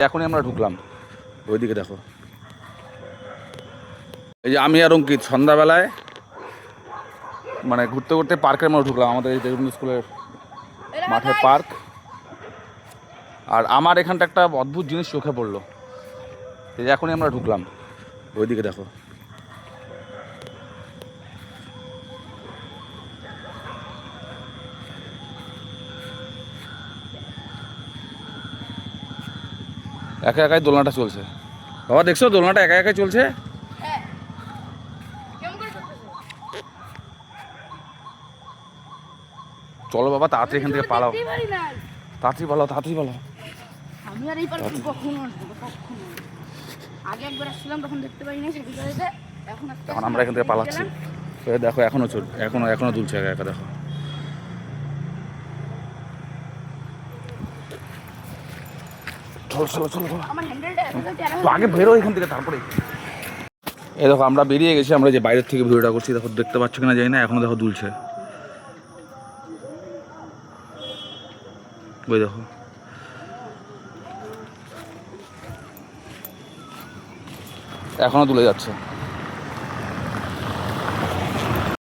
এখনই আমরা ঢুকলাম, ওইদিকে দেখো। এই যে আমি আর অঙ্কিত সন্ধ্যাবেলায় মানে ঘুরতে ঘুরতে পার্কের মধ্যে ঢুকলাম, আমাদের এই দেববন্ধু স্কুলের মাঠে পার্ক। আর আমার এখানটা একটা অদ্ভুত জিনিস চোখে পড়লো। এই যে এখনই আমরা ঢুকলাম, ওইদিকে দেখো। একা একাই দোলনাটা চলছে। বাবা দেখছো দোলনাটা একা একাই চলছে। চলো বাবা তাড়াতাড়ি এখান থেকে পালাও, তাড়াতাড়ি পালাও, তাড়াতাড়ি পালাও। আমি আর এই পার্কে কখনো আসবো না, কখনো। আগে একবার আসছিলাম তখন দেখতে পাই না সেটি করেছে। এখন আমরা এখান থেকে পালাচ্ছি। দেখো এখনো এখনো দুলছে একা একা, দেখো। চলো চলো চলো চলো, আগে বেরো এখান থেকে তারপরে। এই দেখো আমরা বেরিয়ে গেছি, আমরা যে বাইরের থেকে ভিডিওটা করছি, দেখো দেখতে পাচ্ছ কিনা জানি না, এখনো দেখো দুলছে। ওই দেখো এখনো দুলে যাচ্ছে।